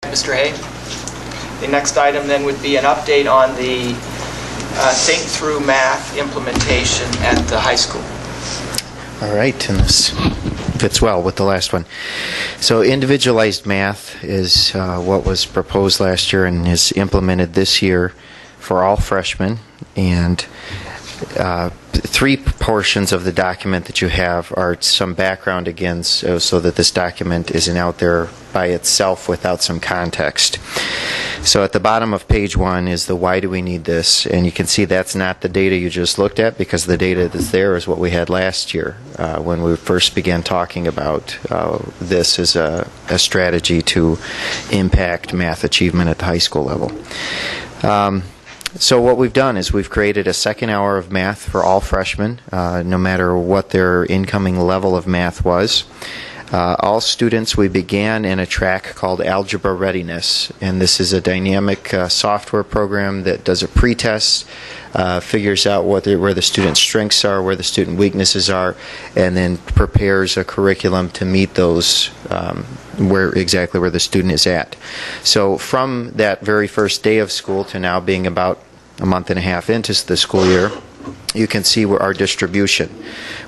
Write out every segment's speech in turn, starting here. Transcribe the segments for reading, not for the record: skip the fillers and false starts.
Mr. Hay. The next item then would be an update on the Think Through Math implementation at the high school. All right, and this fits well with the last one. So individualized math is what was proposed last year and is implemented this year for all freshmen, and three portions of the document that you have are some background again, so that this document isn't out there by itself without some context. So at the bottom of page 1 is the why do we need this, and you can see that's not the data you just looked at, because the data that's there is what we had last year when we first began talking about this as a strategy to impact math achievement at the high school level. So what we've done is we've created a second hour of math for all freshmen, no matter what their incoming level of math was. All students, we began in a track called Algebra Readiness, and this is a dynamic software program that does a pretest, figures out where the student's strengths are, where the student weaknesses are, and then prepares a curriculum to meet those where the student is at. So from that very first day of school to now being about a month and a half into the school year, you can see where our distribution.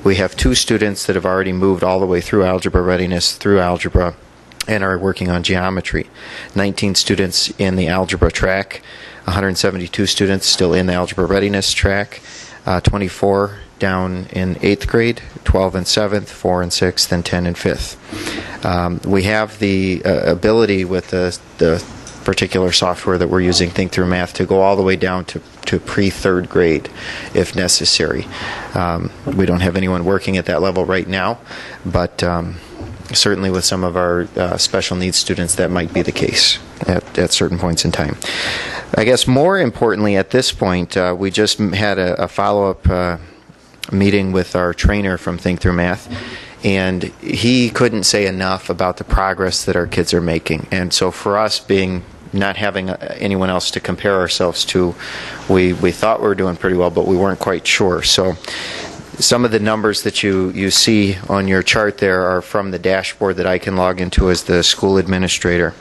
We have 2 students that have already moved all the way through Algebra Readiness, through algebra, and are working on geometry. 19 students in the algebra track, 172 students still in the Algebra Readiness track, 24 down in 8th grade, 12 in 7th, 4 in 6th, and 10 in 5th. We have the ability with the particular software that we're using, Think Through Math, to go all the way down to pre-3rd grade if necessary. We don't have anyone working at that level right now, but certainly with some of our special needs students that might be the case at certain points in time. I guess more importantly at this point, we just had a follow-up meeting with our trainer from Think Through Math, and he couldn't say enough about the progress that our kids are making. And so for us, not having anyone else to compare ourselves to, we thought we were doing pretty well, but we weren't quite sure. So some of the numbers that you see on your chart there are from the dashboard that I can log into as the school administrator.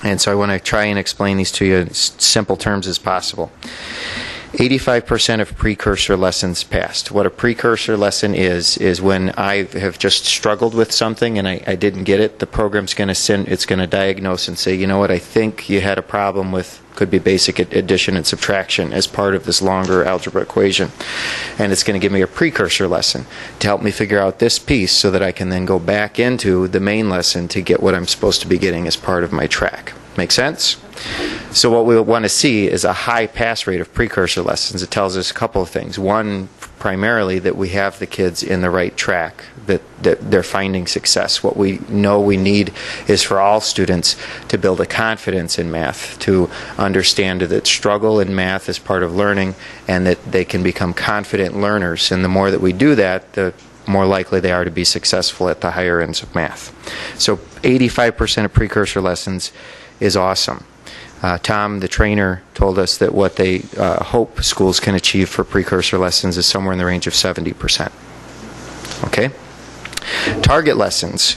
And so I want to try and explain these to you in simple terms as possible. 85% of precursor lessons passed. What a precursor lesson is when I have just struggled with something and I didn't get it, the program's going to diagnose and say, you know what, I think you had a problem with, could be basic addition and subtraction as part of this longer algebra equation. And it's going to give me a precursor lesson to help me figure out this piece so that I can then go back into the main lesson to get what I'm supposed to be getting as part of my track. Make sense? So what we want to see is a high pass rate of precursor lessons. It tells us a couple of things. One, primarily that we have the kids in the right track, that they're finding success. What we know we need is for all students to build a confidence in math, to understand that struggle in math is part of learning, and that they can become confident learners. And the more that we do that, the more likely they are to be successful at the higher ends of math. So 85% of precursor lessons is awesome. Tom, the trainer, told us that what they hope schools can achieve for precursor lessons is somewhere in the range of 70%. Okay? Target lessons,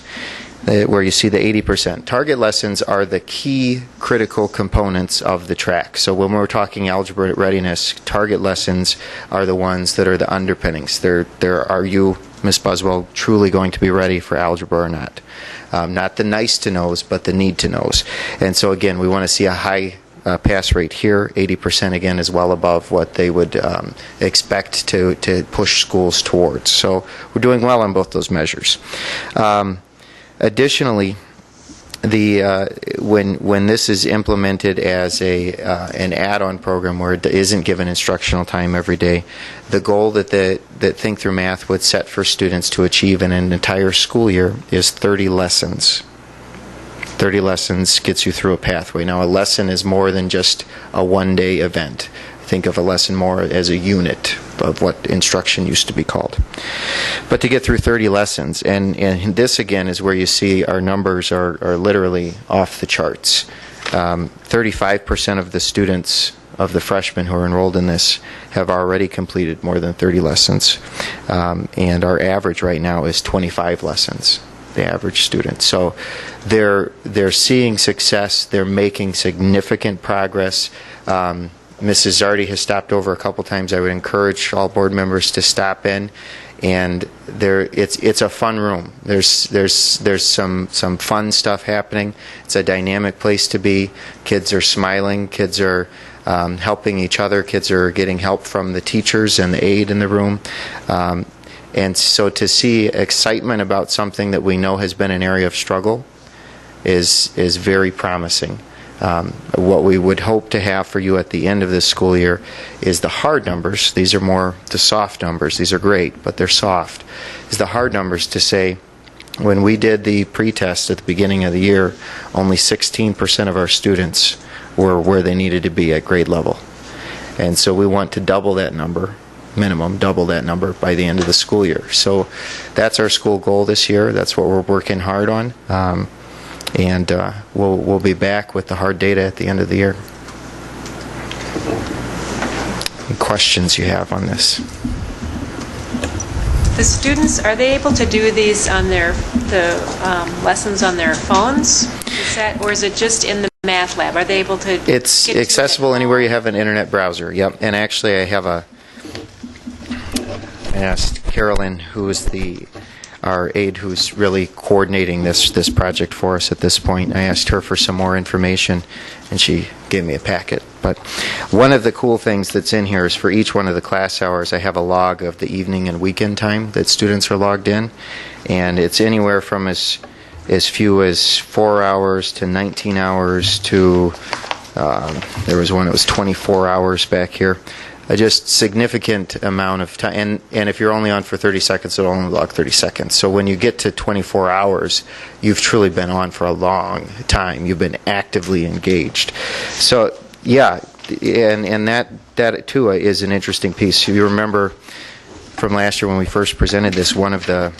where you see the 80%. Target lessons are the key critical components of the track. So when we're talking algebra readiness, target lessons are the ones that are the underpinnings. Are you, Ms. Buswell, truly going to be ready for algebra or not? Not the nice to knows, but the need to knows. And so again, we want to see a high pass rate here. 80% again is well above what they would expect to push schools towards. So we're doing well on both those measures. Additionally, when this is implemented as an add-on program where it isn't given instructional time every day, the goal that Think Through Math would set for students to achieve in an entire school year is 30 lessons. 30 lessons gets you through a pathway. Now, a lesson is more than just a one-day event. Think of a lesson more as a unit of what instruction used to be called. But to get through 30 lessons, and this again is where you see our numbers are literally off the charts. 35% of the students, of the freshmen who are enrolled in this, have already completed more than 30 lessons. And our average right now is 25 lessons. the average student. So they're seeing success. They're making significant progress. Mrs. Zardi has stopped over a couple times. I would encourage all board members to stop in. And it's a fun room. There's some fun stuff happening. It's a dynamic place to be. Kids are smiling. Kids are helping each other. Kids are getting help from the teachers and the aide in the room. And so to see excitement about something that we know has been an area of struggle is very promising. What we would hope to have for you at the end of this school year is the hard numbers. These are more the soft numbers. These are great, but they're soft. Is the hard numbers to say, when we did the pre-test at the beginning of the year, only 16% of our students were where they needed to be at grade level. And so we want to double that number, minimum, double that number by the end of the school year. So that's our school goal this year. That's what we're working hard on. And we'll be back with the hard data at the end of the year. Any questions you have on this? The students, are they able to do these on the lessons on their phones? Or is it just in the math lab? Are they able to? It's accessible anywhere you have an internet browser. Yep. And actually, I asked Carolyn, who is our aide who's really coordinating this project for us at this point. I asked her for some more information, and she gave me a packet. But one of the cool things that's in here is for each one of the class hours, I have a log of the evening and weekend time that students are logged in, and it's anywhere from as few as 4 hours to 19 hours to, there was one that was 24 hours back here. Just significant amount of time, and if you're only on for 30 seconds, it'll only log 30 seconds. So when you get to 24 hours, you've truly been on for a long time. You've been actively engaged. So yeah, and that too is an interesting piece. If you remember from last year when we first presented this, one of the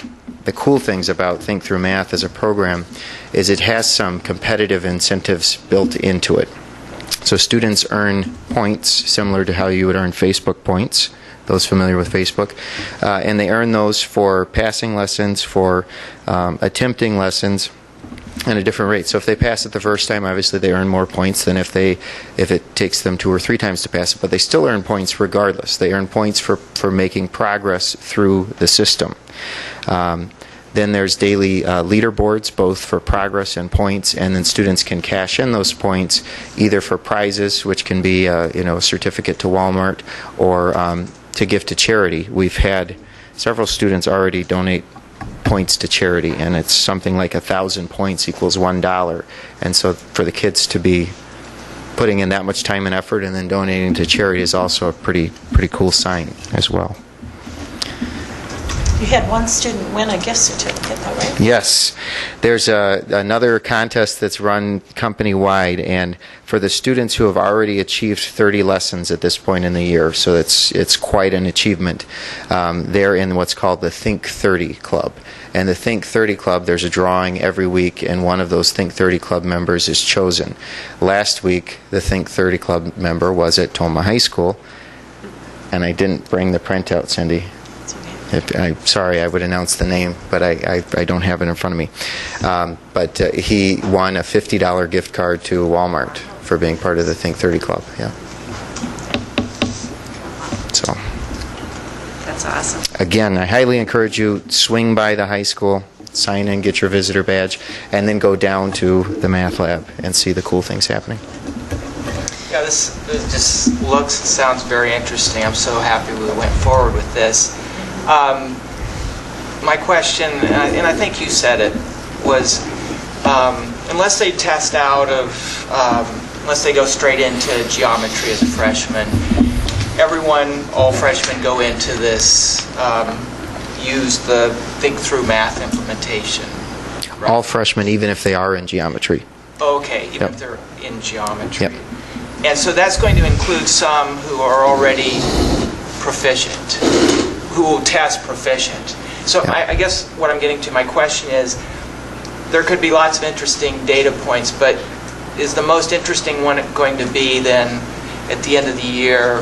cool things about Think Through Math as a program is it has some competitive incentives built into it. So students earn points similar to how you would earn Facebook points, those familiar with Facebook, and they earn those for passing lessons, for attempting lessons at a different rate. So if they pass it the first time, obviously they earn more points than if it takes them 2 or 3 times to pass it, but they still earn points regardless. They earn points for making progress through the system. Then there's daily leaderboards, both for progress and points, and then students can cash in those points either for prizes, which can be a certificate to Walmart, or to give to charity. We've had several students already donate points to charity, and it's something like 1,000 points equals $1. And so for the kids to be putting in that much time and effort and then donating to charity is also a pretty cool sign as well. You had one student win a gift certificate, though, right? Yes. There's another contest that's run company-wide, and for the students who have already achieved 30 lessons at this point in the year, so it's quite an achievement, they're in what's called the Think 30 Club. And the Think 30 Club, there's a drawing every week, and one of those Think 30 Club members is chosen. Last week, the Think 30 Club member was at Toma High School, and I didn't bring the printout, Cindy. I'm sorry, I would announce the name, but I don't have it in front of me. But he won a $50 gift card to Walmart for being part of the Think 30 Club. Yeah. So. That's awesome. Again, I highly encourage you, swing by the high school, sign in, get your visitor badge, and then go down to the math lab and see the cool things happening. Yeah, this just looks and sounds very interesting. I'm so happy we went forward with this. My question, and I think you said it, was unless they test out of, unless they go straight into geometry as a freshman, all freshmen go into this, use the Think Through Math implementation. Right? All freshmen, even if they are in geometry. Okay, even if they're in geometry. Yep. And so that's going to include some who are already proficient, who will test proficient. So I guess what I'm getting to, my question is, there could be lots of interesting data points, but is the most interesting one going to be then, at the end of the year,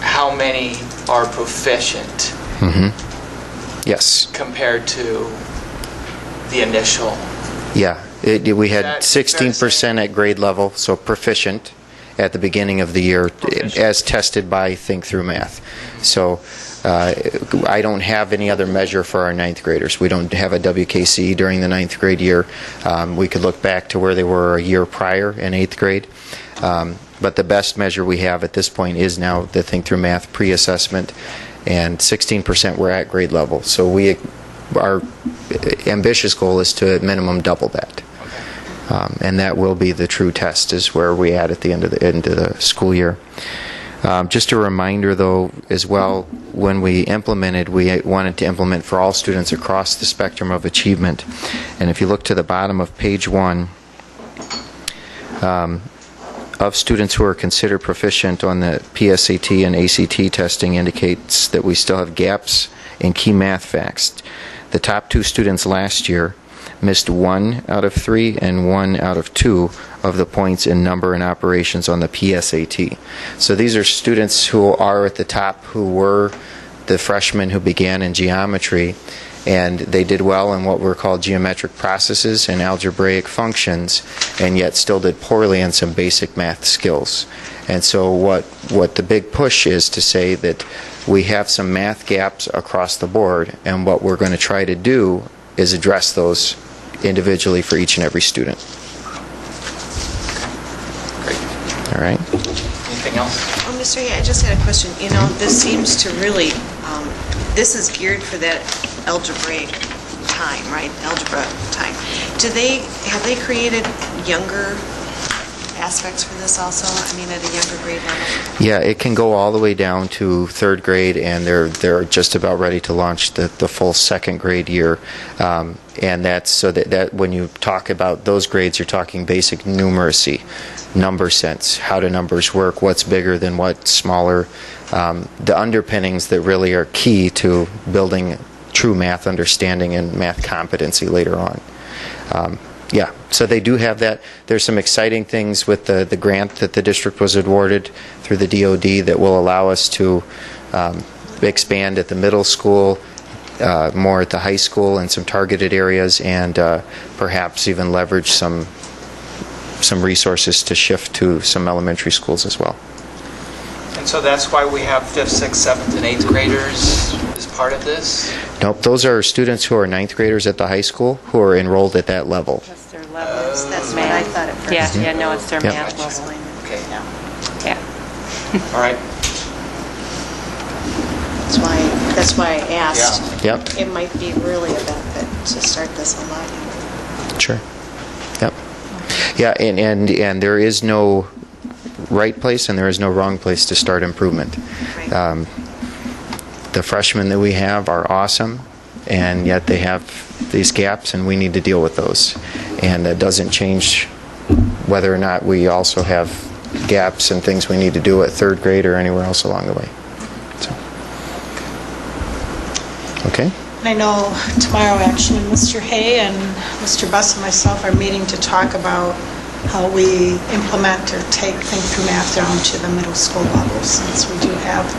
how many are proficient? Mm-hmm. Yes. Compared to the initial. Yeah, we had Is that fair to 16% at grade level, so proficient at the beginning of the year, Proficient. as tested by Think Through Math. So I don't have any other measure for our ninth graders. We don't have a WKC during the ninth grade year. We could look back to where they were a year prior in eighth grade. But the best measure we have at this point is now the Think Through Math pre-assessment, and 16% were at grade level. So our ambitious goal is to at minimum double that. And that will be the true test, is where we at the end of the school year. Just a reminder, though, as well, when we implemented, we wanted to implement for all students across the spectrum of achievement. And if you look to the bottom of page 1, of students who are considered proficient on the PSAT and ACT testing indicates that we still have gaps in key math facts. The top 2 students last year missed 1 out of 3 and 1 out of 2 of the points in number and operations on the PSAT. So these are students who are at the top, who were the freshmen who began in geometry, and they did well in what were called geometric processes and algebraic functions, and yet still did poorly in some basic math skills. And so what the big push is to say that we have some math gaps across the board, and what we're going to try to do is address those individually for each and every student. Great. All right? Anything else? Oh, Mr. Hay, I just had a question. You know, this seems to really, this is geared for that algebraic time, right? Algebra time. Have they created younger aspects for this also? I mean, at a younger grade level? Yeah, it can go all the way down to third grade, and they're just about ready to launch the full second grade year. And that's so that when you talk about those grades, you're talking basic numeracy, number sense, how do numbers work, what's bigger than what's smaller, the underpinnings that really are key to building true math understanding and math competency later on. Yeah, so they do have that. There's some exciting things with the grant that the district was awarded through the DOD that will allow us to expand at the middle school, more at the high school in some targeted areas, and perhaps even leverage some resources to shift to some elementary schools as well. And so that's why we have 5th, 6th, 7th, and 8th graders as part of this? Nope, those are students who are ninth graders at the high school who are enrolled at that level. That's their levels. That's what I thought at first. Yeah, no, it's their Yep. math level. Okay. Yeah. All right. That's why I asked. Yep, It might be really a benefit to start this a lot younger. sure. Yep. Yeah, and there is no right place and there is no wrong place to start improvement. Right. The freshmen that we have are awesome, and yet they have these gaps, and we need to deal with those. And that doesn't change whether or not we also have gaps and things we need to do at third grade or anywhere else along the way. So. Okay? And I know tomorrow, actually, Mr. Hay and Mr. Buss and myself are meeting to talk about how we implement or take Think Through Math down to the middle school level, since we do have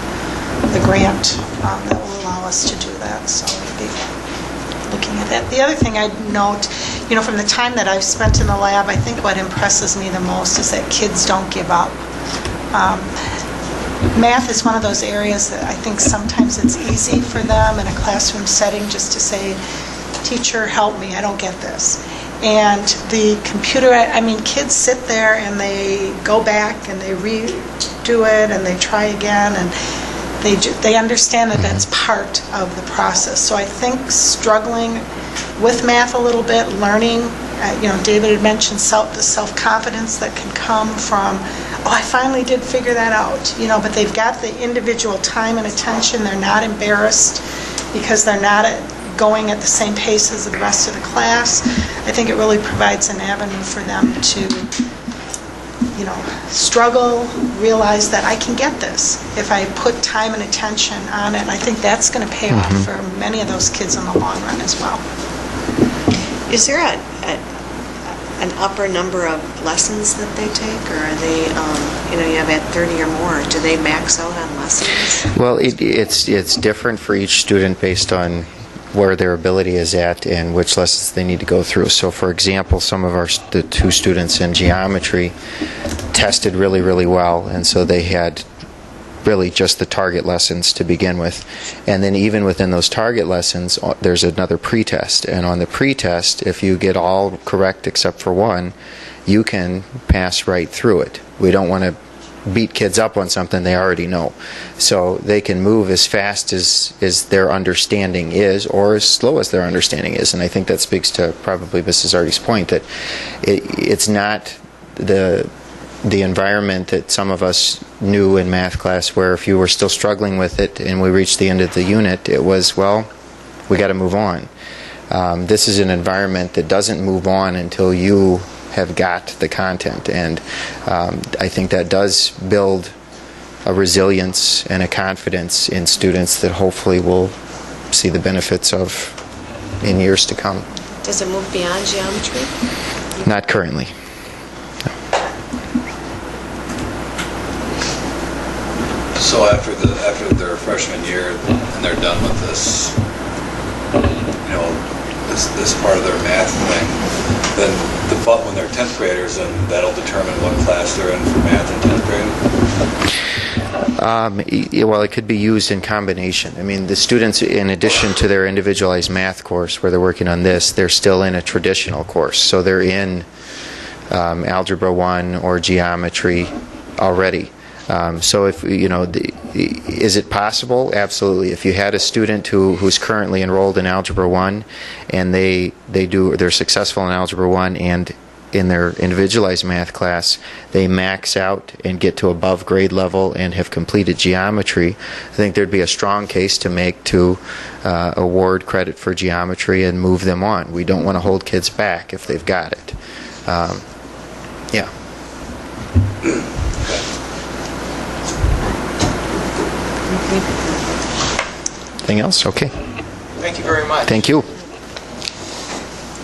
the grant that will allow us to do that. So we'll be looking at that. The other thing I'd note, you know, from the time that I've spent in the lab, I think what impresses me the most is that kids don't give up. Math is one of those areas that I think sometimes it's easy for them in a classroom setting just to say, teacher, help me, I don't get this. And the computer, I mean, kids sit there and they go back and they redo it and they try again, and they understand that that's part of the process. So I think struggling with math a little bit, learning, you know, David had mentioned the self-confidence that can come from, oh, I finally did figure that out, you know, but they've got the individual time and attention. They're not embarrassed because they're not going at the same pace as the rest of the class. I think it really provides an avenue for them to, you know, struggle, realize that I can get this if I put time and attention on it. And I think that's going to pay off for many of those kids in the long run as well. Is there an upper number of lessons that they take, or are they, you know, you have at 30 or more, do they max out on lessons? Well, it's different for each student based on where their ability is at and which lessons they need to go through. So, for example, some of the two students in geometry tested really, really well, and so they had really just the target lessons to begin with. And then even within those target lessons, there's another pretest. And on the pretest, if you get all correct except for one, you can pass right through it. We don't want to beat kids up on something they already know. So they can move as fast as their understanding is, or as slow as their understanding is. And I think that speaks to probably Mrs. Arty's point that it's not the environment that some of us knew in math class, where if you were still struggling with it and we reached the end of the unit, it was, well, we got to move on. This is an environment that doesn't move on until you have got the content, and I think that does build a resilience and a confidence in students that hopefully will see the benefits of in years to come. Does it move beyond geometry? Not currently. So after their freshman year and they're done with this, this part of their math thing, then when they're 10th graders, then that'll determine what class they're in for math in 10th grade? Well, it could be used in combination. I mean, the students, in addition to their individualized math course where they're working on this, they're still in a traditional course. So they're in Algebra 1 or geometry already. So if, is it possible? Absolutely. If you had a student who's currently enrolled in Algebra 1 and they're successful in Algebra 1 and in their individualized math class, they max out and get to above grade level and have completed geometry, I think there'd be a strong case to make to award credit for geometry and move them on. We don't want to hold kids back if they've got it. Yeah. Anything else? Okay. Thank you very much. Thank you.